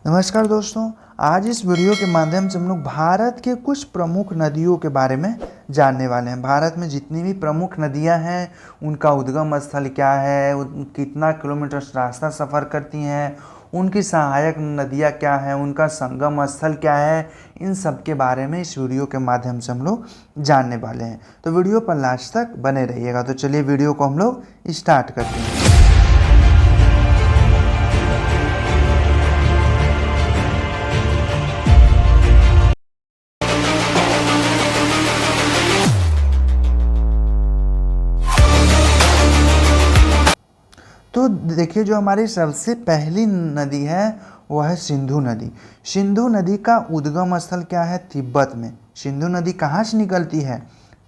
नमस्कार दोस्तों। आज इस वीडियो के माध्यम से हम लोग भारत के कुछ प्रमुख नदियों के बारे में जानने वाले हैं। भारत में जितनी भी प्रमुख नदियां हैं उनका उद्गम स्थल क्या है, कितना किलोमीटर रास्ता सफ़र करती हैं, उनकी सहायक नदियां क्या हैं, उनका संगम स्थल क्या है, इन सब के बारे में इस वीडियो के माध्यम से हम लोग जानने वाले हैं। तो वीडियो पर लास्ट तक बने रहिएगा। तो चलिए वीडियो को हम लोग स्टार्ट करते हैं। तो देखिए, जो हमारी सबसे पहली नदी है वह है सिंधु नदी। सिंधु नदी का उद्गम स्थल क्या है? तिब्बत में। सिंधु नदी कहाँ से निकलती है?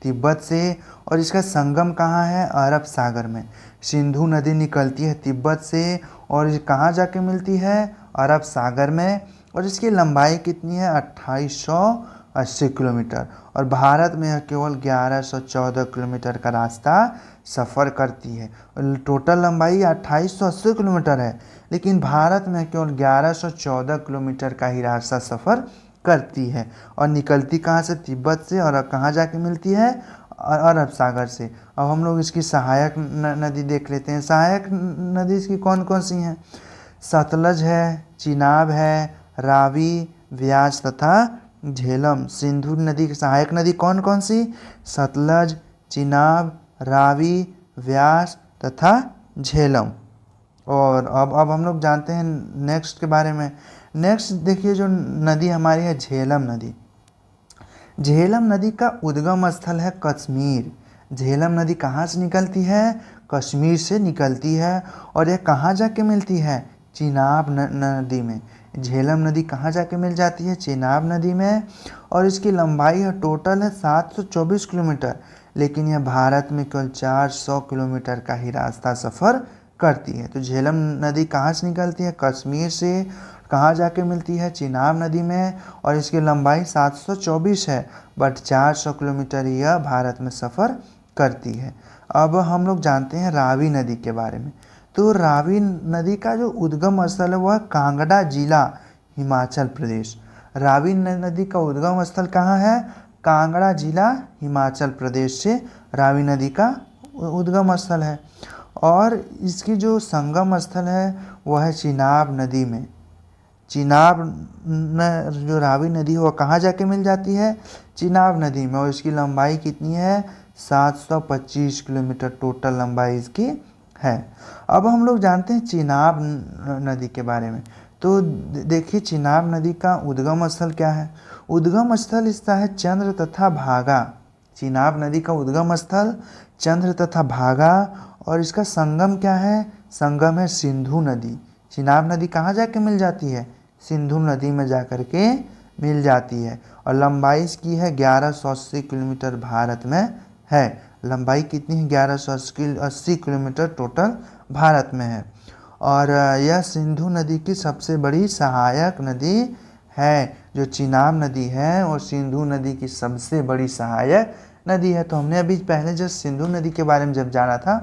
तिब्बत से। और इसका संगम कहाँ है? अरब सागर में। सिंधु नदी निकलती है तिब्बत से और ये कहाँ जाके मिलती है? अरब सागर में। और इसकी लंबाई कितनी है? 2880 किलोमीटर। और भारत में यह केवल 1114 किलोमीटर का रास्ता सफ़र करती है। टोटल लंबाई 2880 किलोमीटर है, लेकिन भारत में केवल 1114 किलोमीटर का ही रास्ता सफ़र करती है। और निकलती कहाँ से? तिब्बत से। और कहाँ जाके मिलती है? अरब सागर से। अब हम लोग इसकी सहायक नदी देख लेते हैं। सहायक नदी इसकी कौन कौन सी हैं? सतलज है, चिनाब है, रावी, व्यास तथा झेलम। सिंधु नदी की सहायक नदी कौन कौन सी? सतलज, चिनाब, रावी, व्यास तथा झेलम। और अब हम लोग जानते हैं नेक्स्ट के बारे में। नेक्स्ट देखिए, जो नदी हमारी है झेलम नदी। झेलम नदी का उद्गम स्थल है कश्मीर। झेलम नदी कहाँ से निकलती है? कश्मीर से निकलती है। और यह कहाँ जाके मिलती है? चिनाब नदी में। झेलम नदी कहाँ जाके मिल जाती है? चिनाब नदी में। और इसकी लंबाई है टोटल है 724 किलोमीटर, लेकिन यह भारत में केवल 400 किलोमीटर का ही रास्ता सफ़र करती है। तो झेलम नदी कहाँ से निकलती है? कश्मीर से। कहाँ जाके मिलती है? चिनाब नदी में। और इसकी लंबाई 724 है, बट 400 किलोमीटर यह भारत में सफ़र करती है। अब हम लोग जानते हैं रावी नदी के बारे में। तो रावी नदी का जो उद्गम स्थल है वह कांगड़ा जिला, हिमाचल प्रदेश। रावी नदी का उद्गम स्थल कहाँ है? कांगड़ा जिला, हिमाचल प्रदेश से रावी नदी का उद्गम स्थल है। और इसकी जो संगम स्थल है वह है चिनाब नदी में। चिनाब जो रावी नदी है वह कहाँ जाके मिल जाती है? चिनाब नदी में। और इसकी लंबाई कितनी है? 725 किलोमीटर टोटल लंबाई इसकी है। अब हम लोग जानते हैं चिनाब नदी के बारे में। तो देखिए, चिनाब नदी का उद्गम स्थल क्या है? उद्गम स्थल इसका है चंद्र तथा भागा। चिनाब नदी का उद्गम स्थल चंद्र तथा भागा। और इसका संगम क्या है? संगम है सिंधु नदी। चिनाब नदी कहाँ जाके मिल जाती है? सिंधु नदी में जाकर के मिल जाती है। और लंबाई इसकी है 1180 किलोमीटर भारत में है। लंबाई कितनी है? 1180 किलोमीटर टोटल भारत में है। और यह सिंधु नदी की सबसे बड़ी सहायक नदी है। जो चिनाब नदी है और सिंधु नदी की सबसे बड़ी सहायक नदी है। तो हमने अभी पहले जब सिंधु नदी के बारे में जब जाना था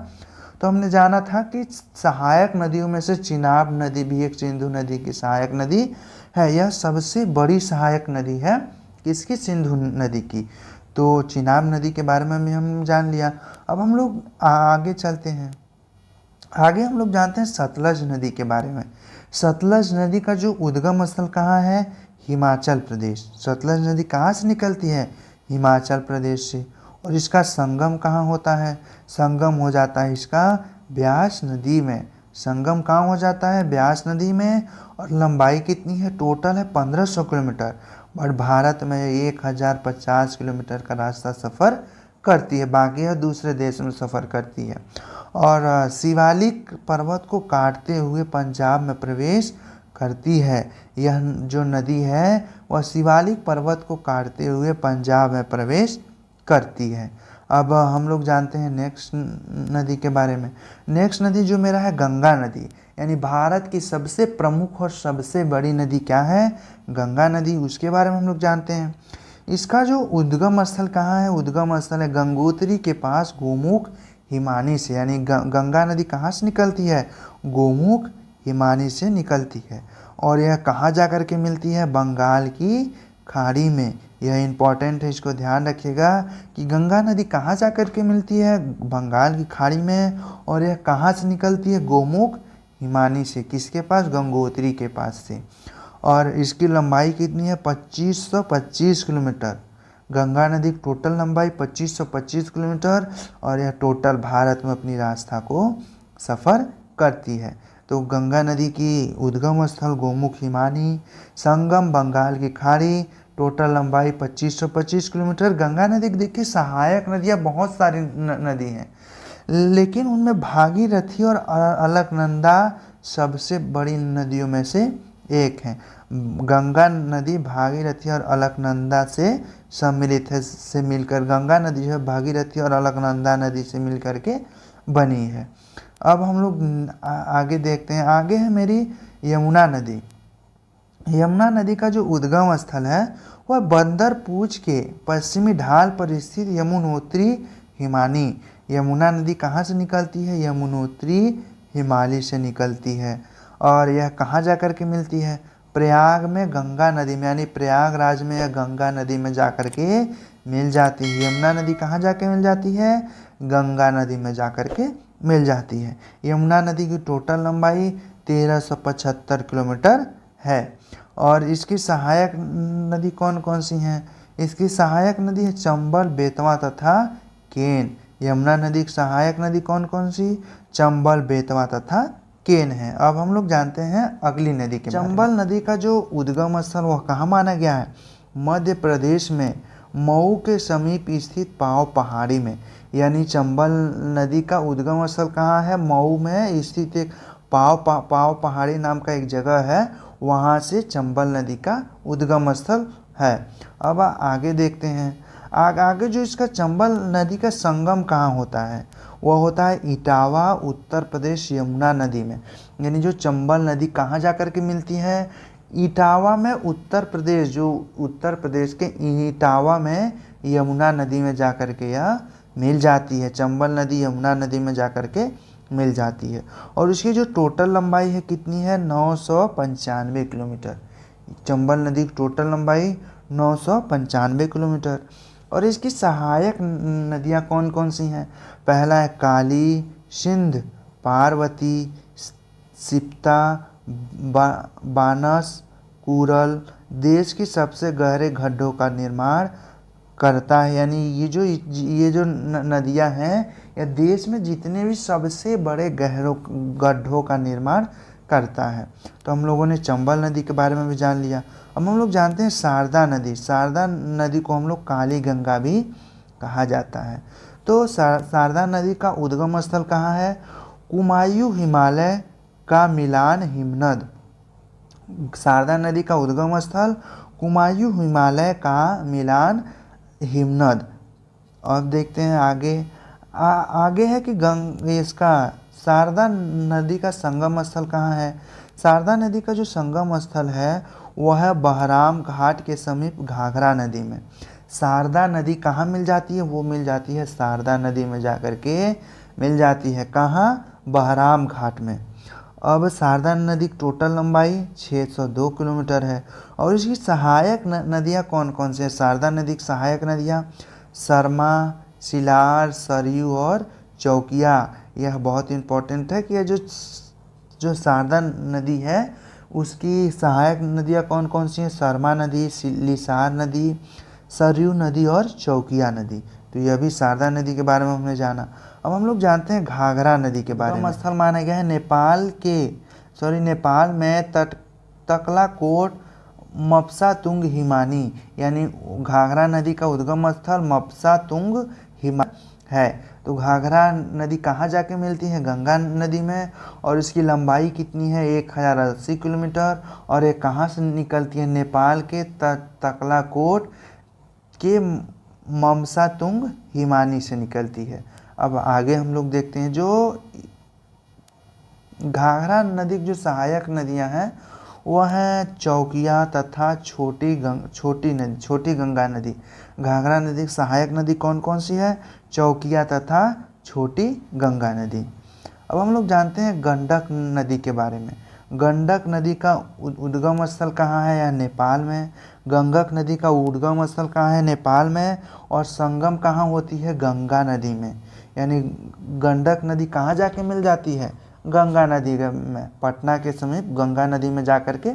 तो हमने जाना था कि सहायक नदियों में से चिनाब नदी भी एक सिंधु नदी की सहायक नदी है। यह सबसे बड़ी सहायक नदी है किसकी? सिंधु नदी की। तो चिनाब नदी के बारे में भी हम जान लिया। अब हम लोग आगे चलते हैं। आगे हम लोग जानते हैं सतलज नदी के बारे में। सतलज नदी का जो उद्गम स्थल कहाँ है? हिमाचल प्रदेश। सतलज नदी कहाँ से निकलती है? हिमाचल प्रदेश से। और इसका संगम कहाँ होता है? संगम हो जाता है इसका ब्यास नदी में। संगम कहाँ हो जाता है? ब्यास नदी में। और लंबाई कितनी है? टोटल है 1500 किलोमीटर, बट भारत में 1050 किलोमीटर का रास्ता सफ़र करती है। बाकी यह दूसरे देश में सफ़र करती है। और शिवालिक पर्वत को काटते हुए पंजाब में प्रवेश करती है। यह जो नदी है वह शिवालिक पर्वत को काटते हुए पंजाब में प्रवेश करती है। अब हम लोग जानते हैं नेक्स्ट नदी के बारे में। नेक्स्ट नदी जो मेरा है गंगा नदी, यानी भारत की सबसे प्रमुख और सबसे बड़ी नदी क्या है? गंगा नदी। उसके बारे में हम लोग जानते हैं। इसका जो उद्गम स्थल कहाँ है? उद्गम स्थल है गंगोत्री के पास गोमुख हिमानी से। यानी गंगा नदी कहाँ से निकलती है? गोमुख हिमानी से निकलती है। और यह कहाँ जा कर के मिलती है? बंगाल की खाड़ी में। यह इम्पॉर्टेंट है, इसको ध्यान रखिएगा कि गंगा नदी कहाँ जा कर के मिलती है? बंगाल की खाड़ी में। और यह कहाँ से निकलती है? गोमुख हिमानी से। किसके पास? गंगोत्री के पास से। और इसकी लंबाई कितनी है? 2525 किलोमीटर। गंगा नदी की टोटल लंबाई 2525 किलोमीटर, और यह टोटल भारत में अपनी रास्ता को सफ़र करती है। तो गंगा नदी की उद्गम स्थल गोमुख हिमानी, संगम बंगाल की खाड़ी, टोटल लंबाई 2525 किलोमीटर। गंगा नदी की देखिए सहायक नदियाँ बहुत सारी नदी हैं, लेकिन उनमें भागीरथी और अलकनंदा सबसे बड़ी नदियों में से एक है। गंगा नदी भागीरथी और अलकनंदा से सम्मिलित है, से मिलकर गंगा नदी जो है भागीरथी और अलकनंदा नदी से मिलकर के बनी है। अब हम लोग आगे देखते हैं। आगे है मेरी यमुना नदी। यमुना नदी का जो उद्गम स्थल है वह बंदर पूंछ के पश्चिमी ढाल पर स्थित यमुनोत्री हिमानी। यमुना नदी कहाँ से निकलती है? यमुनोत्री हिमालय से निकलती है। और यह कहाँ जा कर के मिलती है? प्रयाग में गंगा नदी में, यानी प्रयागराज में या गंगा नदी में जा कर के मिल जाती है। यमुना नदी कहाँ जाके मिल जाती है? गंगा नदी में जा कर के मिल जाती है। यमुना नदी की टोटल लंबाई 1375 किलोमीटर है। और इसकी सहायक नदी कौन कौन सी हैं? इसकी सहायक नदी है चंबल, बेतवा तथा केन। यमुना नदी की सहायक नदी कौन कौन सी? चंबल, बेतवा तथा केन है। अब हम लोग जानते हैं अगली नदी के बारे में। चंबल नदी का जो उद्गम स्थल वह कहाँ माना गया है? मध्य प्रदेश में मऊ के समीप स्थित पाव पहाड़ी में। यानी चंबल नदी का उद्गम स्थल कहाँ है? मऊ में स्थित एक पाव पहाड़ी नाम का एक जगह है, वहाँ से चंबल नदी का उद्गम स्थल है। अब आगे देखते हैं। आगे जो इसका चंबल नदी का संगम कहाँ होता है? वह होता है इटावा, उत्तर प्रदेश, यमुना नदी में। यानी जो चंबल नदी कहाँ जा कर के मिलती है? इटावा में, उत्तर प्रदेश, जो उत्तर प्रदेश के इटावा में यमुना नदी में जा कर के यह मिल जाती है। चंबल नदी यमुना नदी में जा कर के मिल जाती है। और उसकी जो टोटल लंबाई है कितनी है? 995 किलोमीटर। चंबल नदी की टोटल लंबाई 995 किलोमीटर। और इसकी सहायक नदियाँ कौन कौन सी हैं? पहला है काली, सिंध, पार्वती, सिप्ता, बानस, कुरल। देश की सबसे गहरे गड्ढों का निर्माण करता है। यानी ये जो नदियाँ हैं यह देश में जितने भी सबसे बड़े गड्ढों का निर्माण करता है। तो हम लोगों ने चंबल नदी के बारे में भी जान लिया। अब हम लोग जानते हैं शारदा नदी। शारदा नदी को हम लोग काली गंगा भी कहा जाता है। तो शारदा नदी का उद्गम स्थल कहाँ है? कुमायूं हिमालय का मिलान हिमनद। शारदा नदी का उद्गम स्थल कुमायूं हिमालय का मिलान हिमनद। अब देखते हैं आगे। आगे है कि इसका शारदा नदी का संगम स्थल कहाँ है? शारदा नदी का जो संगम स्थल है वह है बहराम घाट के समीप घाघरा नदी में। शारदा नदी कहाँ मिल जाती है? वो मिल जाती है शारदा नदी में जा कर के मिल जाती है। कहाँ? बहराम घाट में। अब शारदा नदी की टोटल लंबाई 602 किलोमीटर है। और इसकी सहायक नदियाँ कौन कौन सी हैं? शारदा नदी की सहायक नदियाँ सरमा, सिलार, सरयू और चौकिया। यह बहुत इम्पोर्टेंट है कि यह जो शारदा नदी है उसकी सहायक नदियाँ कौन कौन सी हैं? सरमा नदी, लिसार नदी, सरयू नदी और चौकिया नदी। तो यह भी शारदा नदी के बारे में हमने जाना। अब हम लोग जानते हैं घाघरा नदी के बारे में। स्थल माना गया है नेपाल में तकलाकोट, मपसा तुंग हिमानी। यानी घाघरा नदी का उद्गम स्थल मपसा तुंग हिमानी है। तो घाघरा नदी कहाँ जाके मिलती है? गंगा नदी में। और इसकी लंबाई कितनी है? 1080 किलोमीटर। और ये कहाँ से निकलती है? नेपाल के तकलाकोट के ममसा तुंग हिमानी से निकलती है। अब आगे हम लोग देखते हैं जो घाघरा नदी की जो सहायक नदियां हैं वह हैं चौकिया तथा छोटी गंगा नदी। घाघरा नदी की सहायक नदी कौन कौन सी है? चौकिया तथा छोटी गंगा नदी। अब हम लोग जानते हैं गंडक नदी के बारे में। गंडक नदी का उद्गम स्थल कहाँ है? यह नेपाल में है। गंगक नदी का उद्गम स्थल कहाँ है? नेपाल में। और संगम कहाँ होती है? गंगा नदी में। यानी गंडक नदी कहाँ जाके मिल जाती है? गंगा नदी में, पटना के समीप गंगा नदी में जाकर के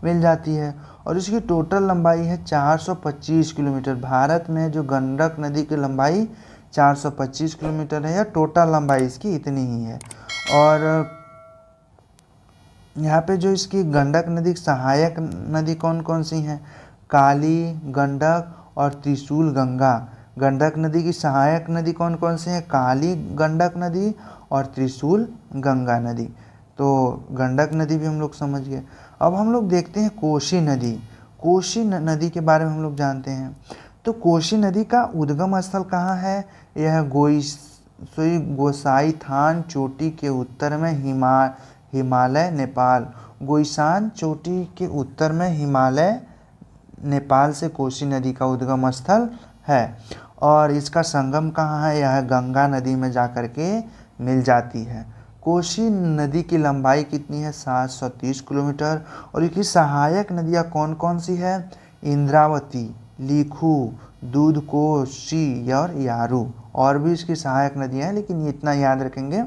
मिल जाती है। और इसकी टोटल लंबाई है 425 किलोमीटर। भारत में जो गंडक नदी की लंबाई 425 किलोमीटर है, या टोटल लंबाई इसकी इतनी ही है। और यहाँ पे जो इसकी गंडक नदी की सहायक नदी कौन कौन सी हैं? काली, गंडक और त्रिशूल गंगा। गंडक नदी की सहायक नदी कौन कौन सी हैं? काली गंडक नदी और त्रिशूल गंगा नदी। तो गंडक नदी भी हम लोग समझ गए। अब हम लोग देखते हैं कोसी नदी। कोसी नदी के बारे में हम लोग जानते हैं। तो कोसी नदी का उद्गम स्थल कहाँ है? यह गोसाईथान चोटी के उत्तर में हिमालय नेपाल। गोईसान चोटी के उत्तर में हिमालय नेपाल से कोसी नदी का उद्गम स्थल है। और इसका संगम कहाँ है? यह गंगा नदी में जाकर के मिल जाती है। कोसी नदी की लंबाई कितनी है? 730 किलोमीटर। और इसकी सहायक नदियाँ कौन कौन सी है? इंद्रावती, लिखू, दूधकोशी और यारू। और भी इसकी सहायक नदियाँ हैं, लेकिन इतना याद रखेंगे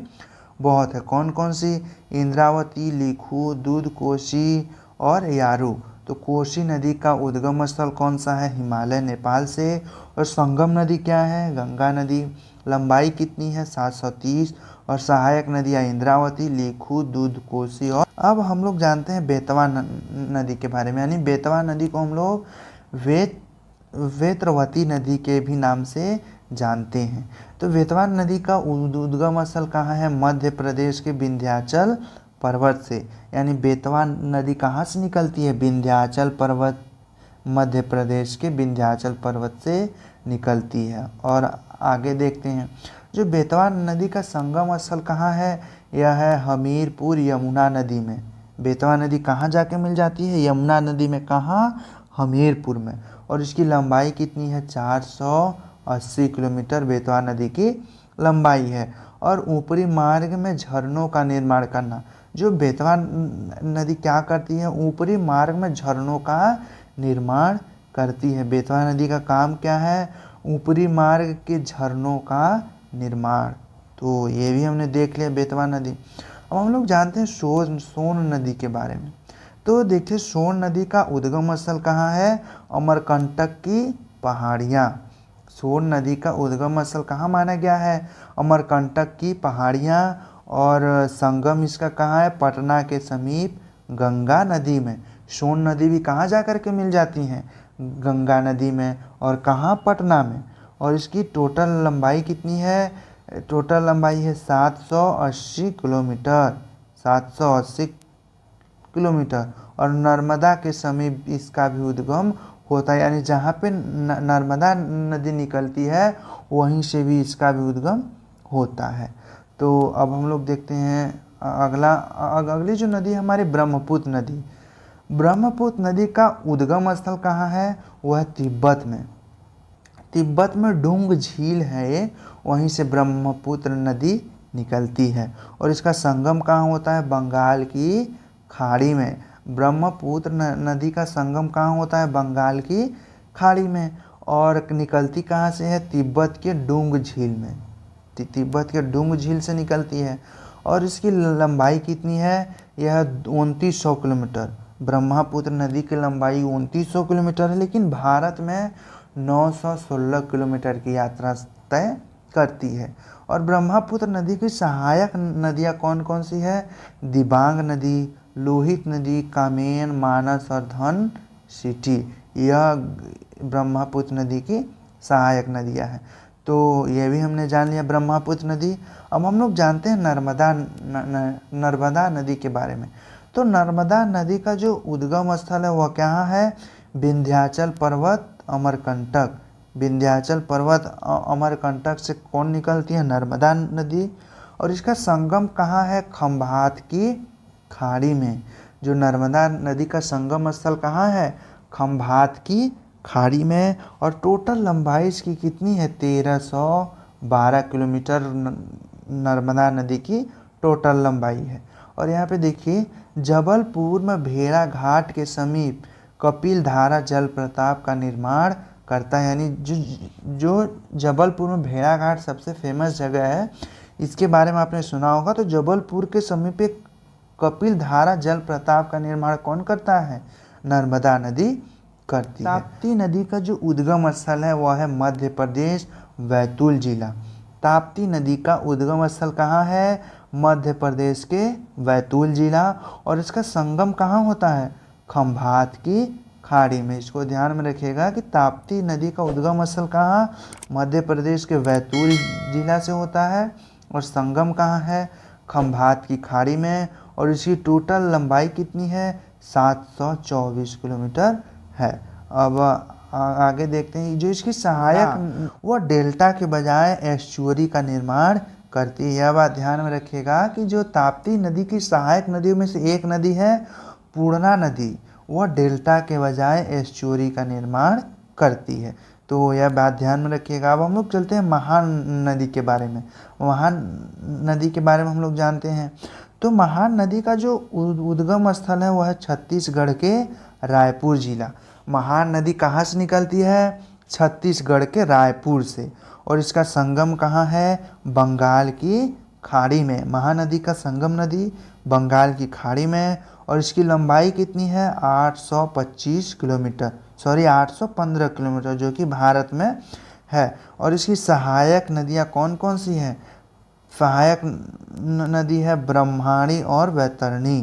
बहुत है। कौन कौन सी? इंद्रावती, लिखू, दूधकोशी और यारू। तो कोसी नदी का उद्गम स्थल कौन सा है? हिमालय नेपाल से। और संगम नदी क्या है? गंगा नदी। लंबाई कितनी है? 730। और सहायक नदियाँ इंद्रावती, लिखू, दूधकोशी। और अब हम लोग जानते हैं बेतवा नदी के बारे में। यानी बेतवा नदी को हम लोग वेत्रवती नदी के भी नाम से जानते हैं। तो बेतवा नदी का उद्गम स्थल कहाँ है? मध्य प्रदेश के विंध्याचल पर्वत से। यानी बेतवा नदी कहाँ से निकलती है? विंध्याचल पर्वत, मध्य प्रदेश के विंध्याचल पर्वत से निकलती है। और आगे देखते हैं, जो बेतवा नदी का संगम स्थल कहाँ है? यह है हमीरपुर यमुना नदी में। बेतवा नदी कहाँ जाके मिल जाती है? यमुना नदी में। कहाँ? हमीरपुर में। और इसकी लंबाई कितनी है? 480 किलोमीटर बेतवा नदी की लंबाई है। और ऊपरी मार्ग में झरनों का निर्माण करना। जो बेतवा नदी क्या करती है? ऊपरी मार्ग में झरनों का निर्माण करती है। बेतवा नदी का काम क्या है? ऊपरी मार्ग के झरनों का निर्माण। तो ये भी हमने देख लिया बेतवा नदी। अब हम लोग जानते हैं सोन नदी के बारे में। तो देखिए, सोन नदी का उद्गम स्थल कहाँ है? अमरकंटक की पहाड़ियाँ। सोन नदी का उद्गम स्थल कहाँ माना गया है? अमरकंटक की पहाड़ियाँ। और संगम इसका कहाँ है? पटना के समीप गंगा नदी में। सोन नदी भी कहाँ जा कर के मिल जाती हैं? गंगा नदी में। और कहाँ? पटना में। और इसकी टोटल लंबाई कितनी है? टोटल लंबाई है 780 किलोमीटर। 780 किलोमीटर। और नर्मदा के समीप इसका भी उद्गम होता है। यानी जहाँ पे नर्मदा नदी निकलती है, वहीं से भी इसका भी उद्गम होता है। तो अब हम लोग देखते हैं अगली जो नदी है हमारी ब्रह्मपुत्र नदी। ब्रह्मपुत्र नदी का उद्गम स्थल कहाँ है? वह तिब्बत में। तिब्बत में डुंग झील है ये, वहीं से ब्रह्मपुत्र नदी निकलती है। और इसका संगम कहाँ होता है? बंगाल की खाड़ी में। ब्रह्मपुत्र नदी का संगम कहाँ होता है? बंगाल की खाड़ी में। और निकलती कहाँ से है? तिब्बत के डुंग झील में। तिब्बत के डुंग झील से निकलती है। और इसकी लंबाई कितनी है? यह 2900 किलोमीटर। ब्रह्मपुत्र नदी की लंबाई 2900 किलोमीटर है, लेकिन भारत में 916 किलोमीटर की यात्रा तय करती है। और ब्रह्मपुत्र नदी की सहायक नदियाँ कौन कौन सी है? दिबांग नदी, लोहित नदी, कामेन, मानस और धन सिटी। यह ब्रह्मपुत्र नदी की सहायक नदियाँ हैं। तो ये भी हमने जान लिया ब्रह्मपुत्र नदी। अब हम लोग जानते हैं नर्मदा नदी के बारे में। तो नर्मदा नदी का जो उद्गम स्थल है वह कहाँ है? विंध्याचल पर्वत, अमरकंटक। विंध्याचल पर्वत अमरकंटक से कौन निकलती है? नर्मदा नदी। और इसका संगम कहाँ है? खंभात की खाड़ी में। जो नर्मदा नदी का संगम स्थल कहाँ है? खंभात की खाड़ी में। और टोटल लंबाई इसकी कितनी है? 1312 किलोमीटर नर्मदा नदी की टोटल लंबाई है। और यहाँ पे देखिए जबलपुर में भेड़ाघाट के समीप कपिल धारा जलप्रपात का निर्माण करता है। यानी जो जबलपुर में भेड़ाघाट सबसे फेमस जगह है, इसके बारे में आपने सुना होगा। तो जबलपुर के समीप एक कपिल धारा जलप्रपात का निर्माण कौन करता है? नर्मदा नदी करती है। ताप्ती नदी का जो उद्गम स्थल है वह है मध्य प्रदेश बैतूल जिला। ताप्ती नदी का उद्गम स्थल कहाँ है? मध्य प्रदेश के बैतूल जिला। और इसका संगम कहाँ होता है? खंभात की खाड़ी में। इसको ध्यान में रखिएगा कि ताप्ती नदी का उद्गम स्थल कहाँ? मध्य प्रदेश के बैतूल जिला से होता है। और संगम कहाँ है? खंभात की खाड़ी में। और इसकी टोटल लंबाई कितनी है? 724 किलोमीटर है। अब आगे देखते हैं। जो इसकी सहायक वो डेल्टा के बजाय एस्चुअरी का निर्माण करती है। यह बात ध्यान में रखिएगा कि जो ताप्ती नदी की सहायक नदियों में से एक नदी है पूर्णा नदी, वह डेल्टा के बजाय एस्चुअरी का निर्माण करती है। तो यह बात ध्यान में रखिएगा। अब हम लोग चलते हैं महानदी के बारे में। महानदी के बारे में हम लोग जानते हैं। तो महानदी का जो उद्गम स्थल है वह है छत्तीसगढ़ के रायपुर जिला। महानदी कहाँ से निकलती है? छत्तीसगढ़ के रायपुर से। और इसका संगम कहाँ है? बंगाल की खाड़ी में। महानदी का संगम नदी बंगाल की खाड़ी में। और इसकी लंबाई कितनी है? 825 किलोमीटर, 815 किलोमीटर, जो कि भारत में है। और इसकी सहायक नदियाँ कौन कौन सी हैं? सहायक नदी है ब्रह्मणी और वैतरणी।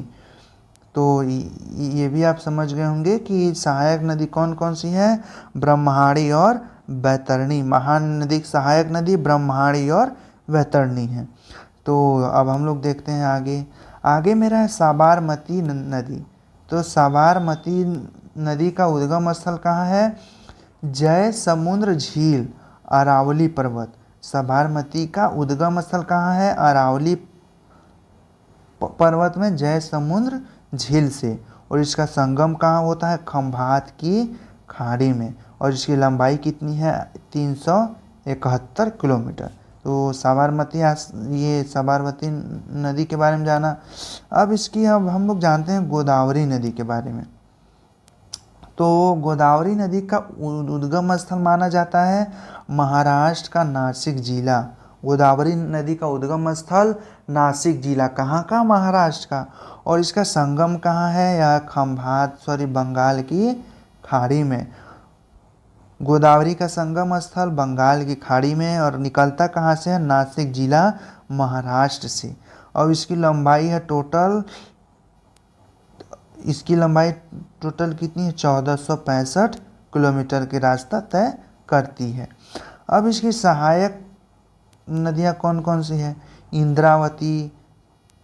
तो ये भी आप समझ गए होंगे कि सहायक नदी कौन कौन सी है? ब्रह्मणी और वैतरणी। महानदी की सहायक नदी ब्रह्मणी और वैतरणी है। तो अब हम लोग देखते हैं आगे मेरा है साबरमती नदी। तो साबरमती नदी का उद्गम स्थल कहाँ है? जय समुद्र झील, अरावली पर्वत। साबरमती का उद्गम स्थल कहाँ है? अरावली पर्वत में जय समुद्र झील से। और इसका संगम कहाँ होता है? खंभात की खाड़ी में। और इसकी लंबाई कितनी है? 371 किलोमीटर। तो साबरमती ये साबरमती नदी के बारे में जाना। अब हम लोग जानते हैं गोदावरी नदी के बारे में। तो गोदावरी नदी का उद्गम स्थल माना जाता है महाराष्ट्र का नासिक जिला। गोदावरी नदी का उद्गम स्थल नासिक जिला कहाँ का? महाराष्ट्र का। और इसका संगम कहाँ है? यह बंगाल की खाड़ी में। गोदावरी का संगम स्थल बंगाल की खाड़ी में। और निकलता कहाँ से है? नासिक जिला, महाराष्ट्र से। और इसकी लंबाई टोटल कितनी है? 1465 किलोमीटर की रास्ता तय करती है। अब इसकी सहायक नदियाँ कौन कौन सी हैं? इंद्रावती,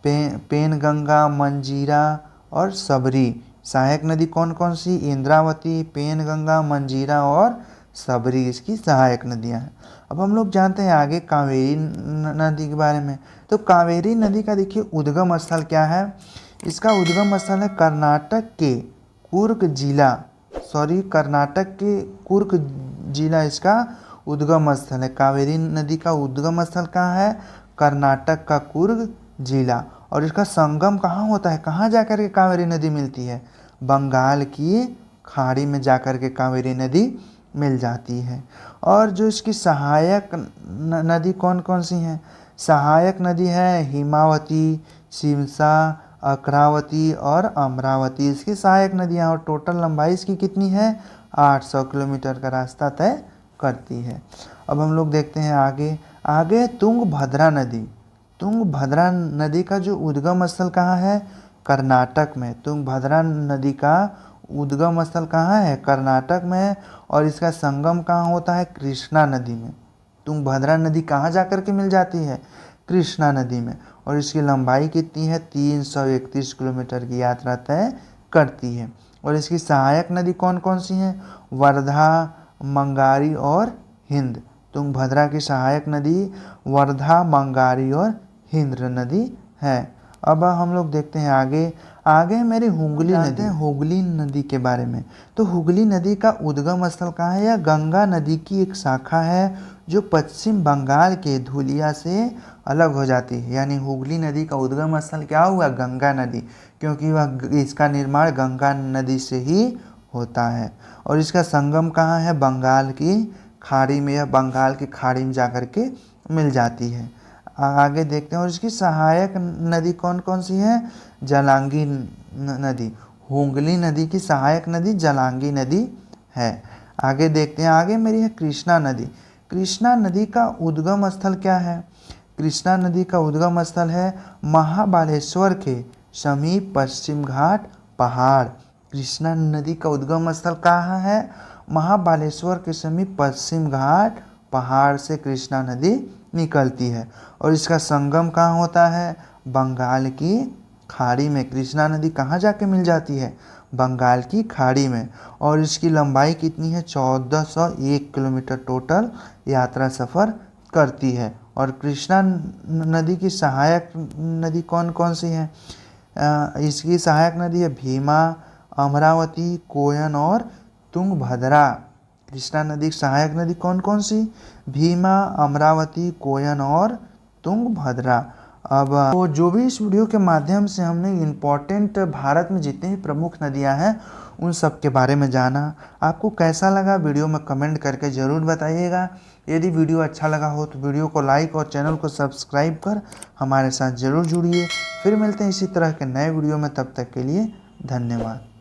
पेनगंगा, मंजीरा और सबरी। सहायक नदी कौन कौन सी? इंद्रावती, पेनगंगा, मंजीरा और सबरी इसकी सहायक नदियाँ हैं। अब हम लोग जानते हैं आगे कावेरी नदी के बारे में। तो कावेरी नदी का देखिए उद्गम स्थल क्या है? इसका उद्गम स्थल है कर्नाटक के कुर्ग जिला इसका उद्गम स्थल है। कावेरी नदी का उद्गम स्थल कहाँ है? कर्नाटक का कुर्ग जिला। और इसका संगम कहाँ होता है? कहाँ जाकर के कावेरी नदी मिलती है? बंगाल की खाड़ी में जाकर के कावेरी नदी मिल जाती है। और जो इसकी सहायक नदी कौन कौन सी हैं? सहायक नदी है हिमावती, शिमसा, अकरावती और अमरावती इसकी सहायक नदियाँ। और टोटल लंबाई इसकी कितनी है? 800 किलोमीटर का रास्ता तय करती है। अब हम लोग देखते हैं आगे तुंगभद्रा नदी। तुंगभद्रा नदी का जो उद्गम स्थल कहाँ है? कर्नाटक में। तुंगभद्रा नदी का उद्गम स्थल कहाँ है? कर्नाटक में। और इसका संगम कहाँ होता है? कृष्णा नदी में। तुंगभद्रा नदी कहाँ जाकर के मिल जाती है? कृष्णा नदी में। और इसकी लंबाई कितनी है? 331 किलोमीटर की यात्रा तय करती है। और इसकी सहायक नदी कौन कौन सी हैं? वर्धा, मंगारी और हिंद। तुंगभद्रा की सहायक नदी वर्धा, मंगारी और हिंद नदी है। अब हम लोग देखते हैं आगे। आगे है मेरी हुगली नदी। हुगली नदी के बारे में। तो हुगली नदी का उद्गम स्थल कहाँ है? यह गंगा नदी की एक शाखा है जो पश्चिम बंगाल के धुलिया से अलग हो जाती है। यानी हुगली नदी का उद्गम स्थल क्या हुआ? गंगा नदी, क्योंकि वह इसका निर्माण गंगा नदी से ही होता है। और इसका संगम कहाँ है? बंगाल की खाड़ी में। यह बंगाल की खाड़ी में जाकर के मिल जाती है। आगे देखते हैं। और इसकी सहायक नदी कौन कौन सी है? जलांगी नदी। हुगली नदी की सहायक नदी जलांगी नदी है। आगे देखते हैं। आगे मेरी है कृष्णा नदी। कृष्णा नदी का उद्गम स्थल क्या है? कृष्णा नदी का उद्गम स्थल है महाबालेश्वर के समीप पश्चिम घाट पहाड़। कृष्णा नदी का उद्गम स्थल कहाँ है? महाबालेश्वर के समीप पश्चिम घाट पहाड़ से कृष्णा नदी निकलती है। और इसका संगम कहाँ होता है? बंगाल की खाड़ी में। कृष्णा नदी कहाँ जाके मिल जाती है? बंगाल की खाड़ी में। और इसकी लंबाई कितनी है? 1401 किलोमीटर टोटल यात्रा सफ़र करती है। और कृष्णा नदी की सहायक नदी कौन कौन सी हैं? इसकी सहायक नदी है भीमा, अमरावती, कोयन और तुंगभद्रा। कृष्णा नदी की सहायक नदी कौन कौन सी? भीमा, अमरावती, कोयन और तुंगभद्रा। अब तो जो भी इस वीडियो के माध्यम से हमने इम्पोर्टेंट भारत में जितनी भी प्रमुख नदियां हैं उन सब के बारे में जाना, आपको कैसा लगा वीडियो में कमेंट करके ज़रूर बताइएगा। यदि वीडियो अच्छा लगा हो तो वीडियो को लाइक और चैनल को सब्सक्राइब कर हमारे साथ ज़रूर जुड़िए। फिर मिलते हैं इसी तरह के नए वीडियो में, तब तक के लिए धन्यवाद।